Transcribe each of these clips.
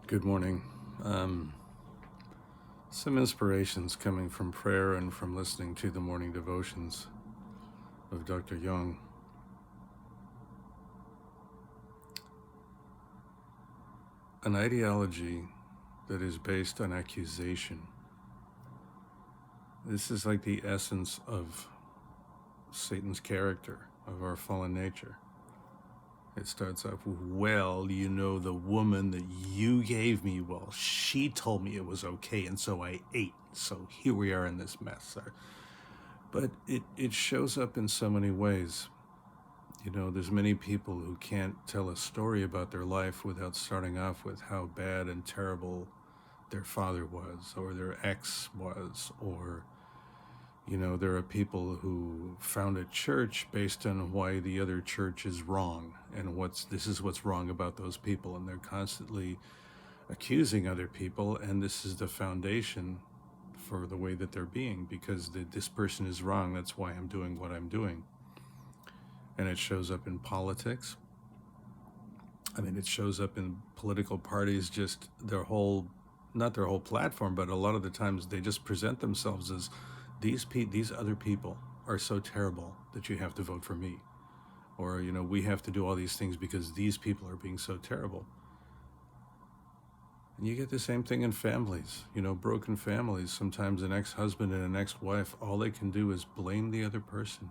Good morning. Um, some inspirations coming from prayer and from listening to the morning devotions of Dr. Young. An ideology that is based on accusation. This is like the essence of Satan's character, of our fallen nature. It starts off with, well, the woman that you gave me, well, she told me it was okay, and so I ate. So here we are in this mess. But it shows up in so many ways. There's many people who can't tell a story about their life without starting off with how bad and terrible their father was, or their ex was, or, there are people who found a church based on why the other church is wrong, and this is what's wrong about those people, and they're constantly accusing other people, and this is the foundation for the way that they're being, because this person is wrong, that's why I'm doing what I'm doing. And it shows up in politics. It shows up in political parties, just not their whole platform, but a lot of the times they just present themselves as these other people are so terrible that you have to vote for me. Or, we have to do all these things because these people are being so terrible. And you get the same thing in families, broken families. Sometimes an ex-husband and an ex-wife, all they can do is blame the other person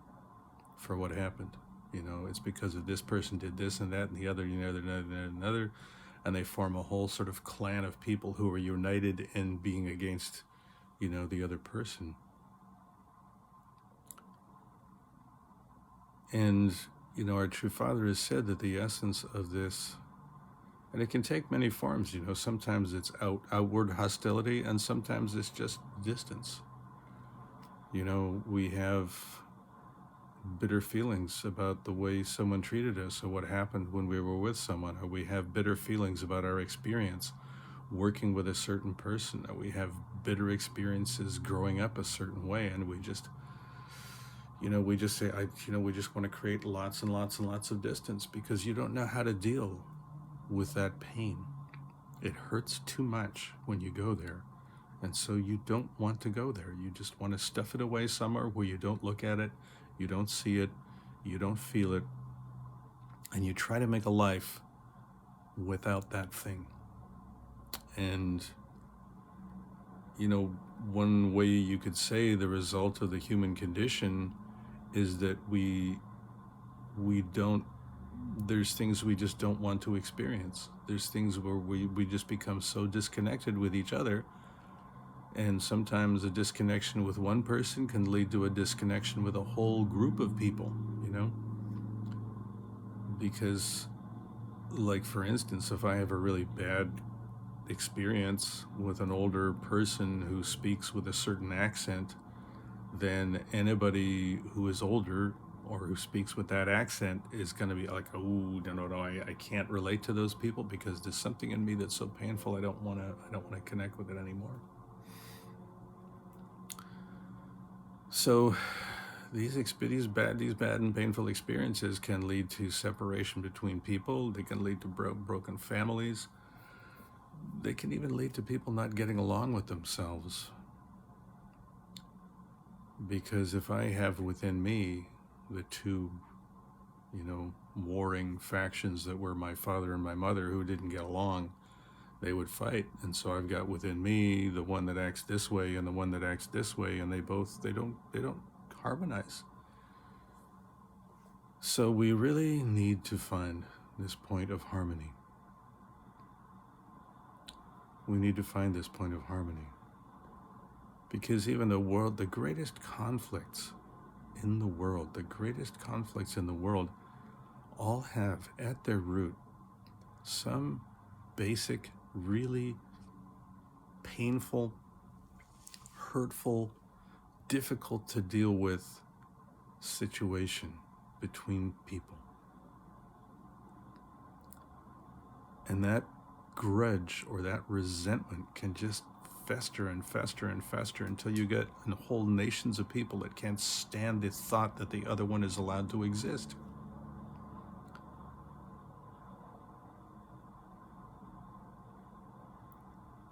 for what happened. It's because of this person did this and that and the other, another, and they form a whole sort of clan of people who are united in being against, the other person. And, our true Father has said that the essence of this, and it can take many forms, sometimes it's outward hostility, and sometimes it's just distance. We have bitter feelings about the way someone treated us or what happened when we were with someone, or we have bitter feelings about our experience working with a certain person, or we have bitter experiences growing up a certain way, and we just say, we just want to create lots and lots and lots of distance because you don't know how to deal with that pain. It hurts too much when you go there. And so you don't want to go there. You just want to stuff it away somewhere where you don't look at it, you don't see it, you don't feel it, and you try to make a life without that thing. And, one way you could say the result of the human condition is that there's things we just don't want to experience. There's things where we just become so disconnected with each other. And sometimes a disconnection with one person can lead to a disconnection with a whole group of people, Because, like, for instance, if I have a really bad experience with an older person who speaks with a certain accent, then anybody who is older or who speaks with that accent is going to be like, oh, no, I can't relate to those people because there's something in me that's so painful. I don't want to connect with it anymore. So these bad and painful experiences can lead to separation between people. They can lead to broken families. They can even lead to people not getting along with themselves. Because if I have within me the two, warring factions that were my father and my mother who didn't get along, they would fight. And so I've got within me the one that acts this way and the one that acts this way, and they don't harmonize. So we really need to find this point of harmony. We need to find this point of harmony. Because even the greatest conflicts in the world, all have at their root some basic, really painful, hurtful, difficult to deal with situation between people. And that grudge or that resentment can just fester and fester and fester until you get whole nations of people that can't stand the thought that the other one is allowed to exist.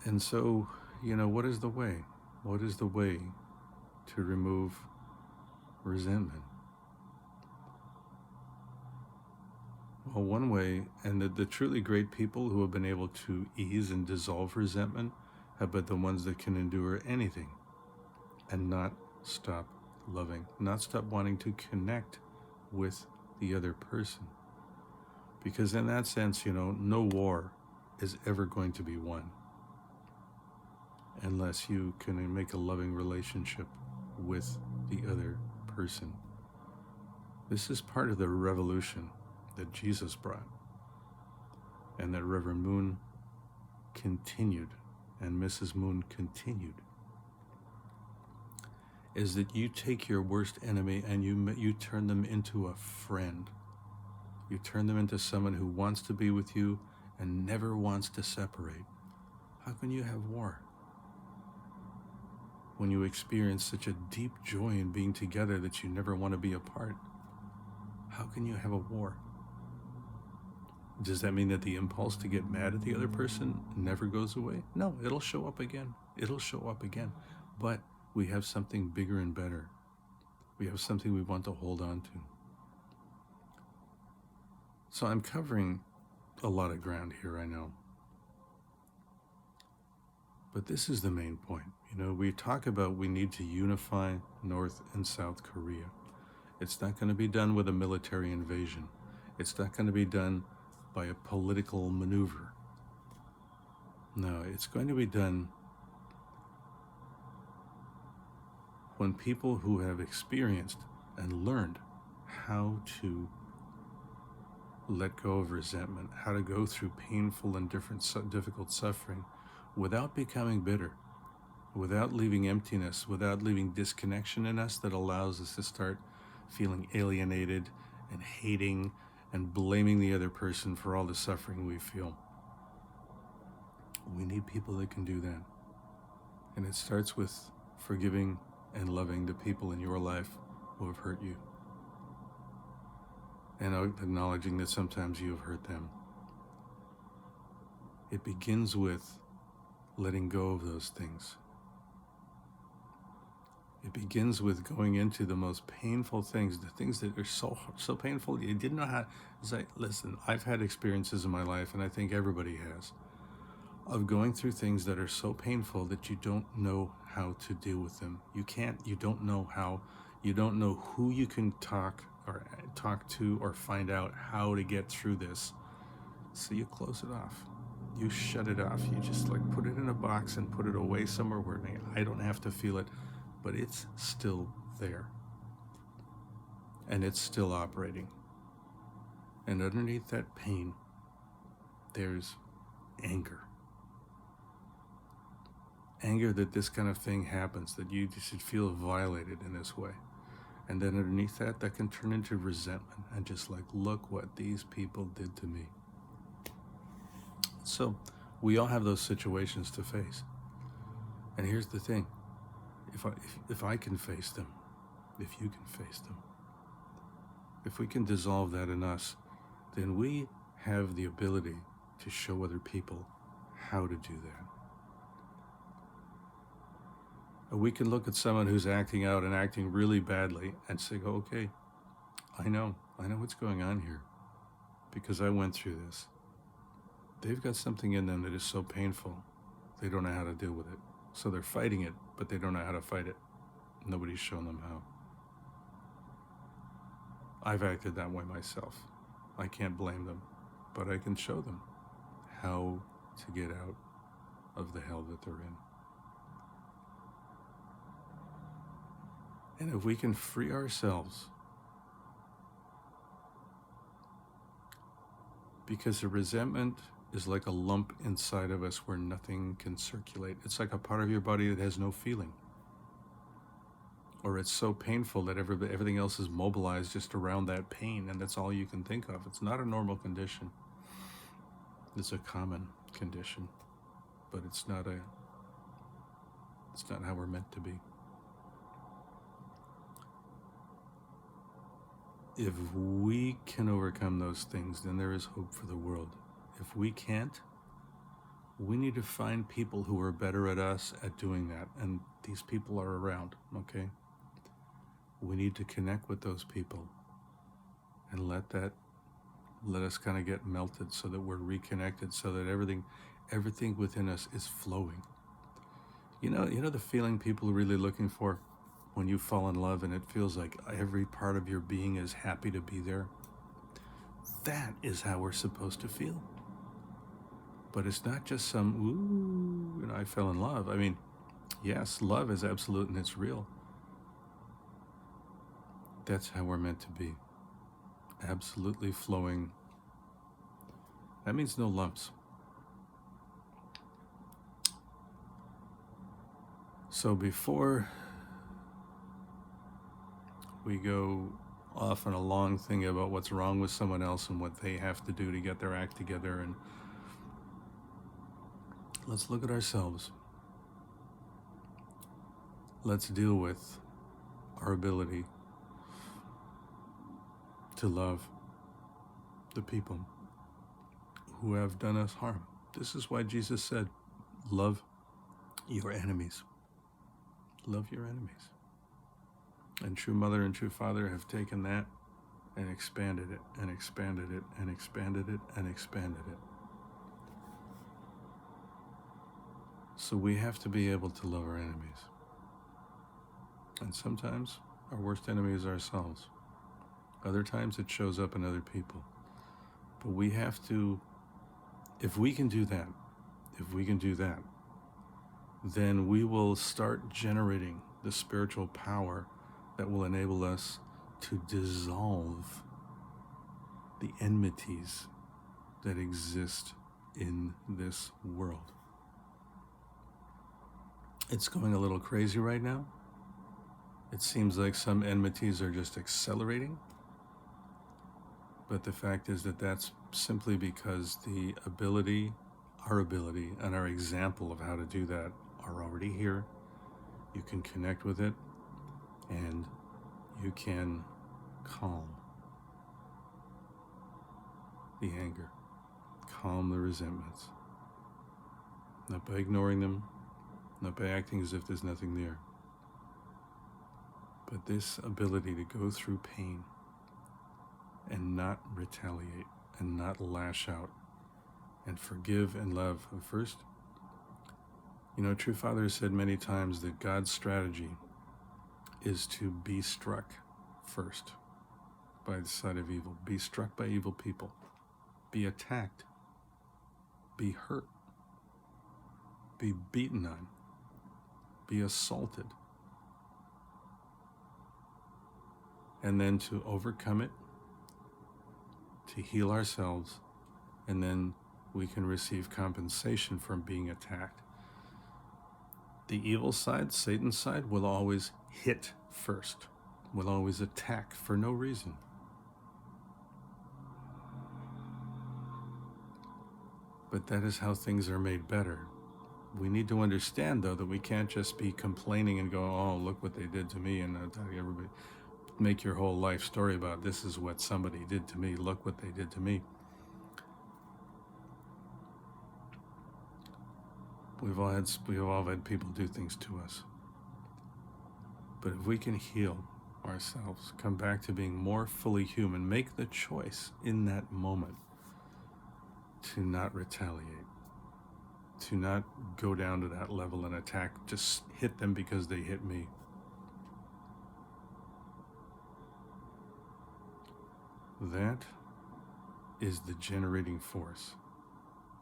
And so, what is the way? What is the way to remove resentment? Well, one way, and the truly great people who have been able to ease and dissolve resentment have been the ones that can endure anything and not stop loving, not stop wanting to connect with the other person. Because in that sense, no war is ever going to be won unless you can make a loving relationship with the other person. This is part of the revolution that Jesus brought, and that Reverend Moon continued, and Mrs. Moon continued, is that you take your worst enemy and you turn them into a friend. You turn them into someone who wants to be with you and never wants to separate. How can you have war when you experience such a deep joy in being together that you never want to be apart? How can you have a war? Does that mean that the impulse to get mad at the other person never goes away? No, it'll show up again. It'll show up again. But we have something bigger and better. We have something we want to hold on to. So I'm covering a lot of ground here, I know. But this is the main point. We talk about we need to unify North and South Korea. It's not going to be done with a military invasion. It's not going to be done by a political maneuver. No, it's going to be done when people who have experienced and learned how to let go of resentment, how to go through painful and difficult suffering without becoming bitter, without leaving emptiness, without leaving disconnection in us that allows us to start feeling alienated and hating and blaming the other person for all the suffering we feel. We need people that can do that. And it starts with forgiving and loving the people in your life who have hurt you, and acknowledging that sometimes you have hurt them. It begins with letting go of those things. It begins with going into the most painful things, the things that are so painful you didn't know how. Listen, I've had experiences in my life, and I think everybody has, of going through things that are so painful that you don't know how to deal with them. You don't know how, you don't know who you can talk to or find out how to get through this. So you close it off. You shut it off. You just put it in a box and put it away somewhere where I don't have to feel it, but it's still there. And it's still operating. And underneath that pain, there's anger. Anger that this kind of thing happens, that you should feel violated in this way. And then underneath that can turn into resentment and just look what these people did to me. So we all have those situations to face. And here's the thing. If I can face them, if you can face them, if we can dissolve that in us, then we have the ability to show other people how to do that. We can look at someone who's acting out and acting really badly and say, okay, I know what's going on here because I went through this. They've got something in them that is so painful, they don't know how to deal with it. So they're fighting it, but they don't know how to fight it. Nobody's shown them how. I've acted that way myself. I can't blame them, but I can show them how to get out of the hell that they're in. And if we can free ourselves, because the resentment is like a lump inside of us where nothing can circulate. It's like a part of your body that has no feeling. Or it's so painful that everything else is mobilized just around that pain, and that's all you can think of. It's not a normal condition. It's a common condition, but it's not how we're meant to be. If we can overcome those things, then there is hope for the world. If we can't, We need to find people who are better at us at doing that, and these people are around, okay? We need to connect with those people and let us kind of get melted so that we're reconnected, so that everything within us is flowing. You know the feeling people are really looking for when you fall in love and it feels like every part of your being is happy to be there? That is how we're supposed to feel. But it's not just some, ooh, I fell in love. I mean, yes, love is absolute and it's real. That's how we're meant to be. Absolutely flowing. That means no lumps. So before we go off on a long thing about what's wrong with someone else and what they have to do to get their act together, and let's look at ourselves. Let's deal with our ability to love the people who have done us harm. This is why Jesus said, love your enemies. Love your enemies. And True Mother and True Father have taken that and expanded it and expanded it and expanded it and expanded it. So we have to be able to love our enemies. And sometimes our worst enemy is ourselves. Other times it shows up in other people. But we have to, if we can do that, then we will start generating the spiritual power that will enable us to dissolve the enmities that exist in this world. It's going a little crazy right now. It seems like some enmities are just accelerating. But the fact is that that's simply because our ability and our example of how to do that are already here. You can connect with it and you can calm the anger, calm the resentments, not by ignoring them, not by acting as if there's nothing there, but this ability to go through pain and not retaliate and not lash out and forgive and love. First, True Father has said many times that God's strategy is to be struck first by the side of evil, be struck by evil people, be attacked, be hurt, be beaten on, be assaulted, and then to overcome it, to heal ourselves, and then we can receive compensation from being attacked. The evil side, Satan's side, will always hit first, will always attack for no reason. But that is how things are made better. We need to understand, though, that we can't just be complaining and go, oh, look what they did to me, and everybody make your whole life story about this is what somebody did to me, look what they did to me. We've all had people do things to us. But if we can heal ourselves, come back to being more fully human, make the choice in that moment to not retaliate, to not go down to that level and attack, just hit them because they hit me. That is the generating force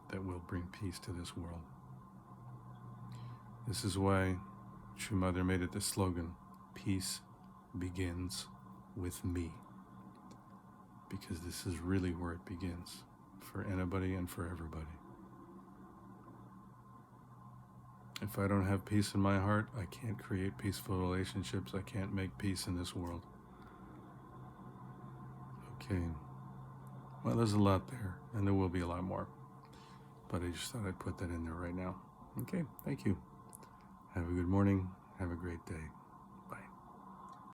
that will bring peace to this world. This is why True Mother made it the slogan, peace begins with me. Because this is really where it begins, for anybody and for everybody. If I don't have peace in my heart, I can't create peaceful relationships. I can't make peace in this world. Okay. Well, there's a lot there, and there will be a lot more. But I just thought I'd put that in there right now. Okay, thank you. Have a good morning. Have a great day.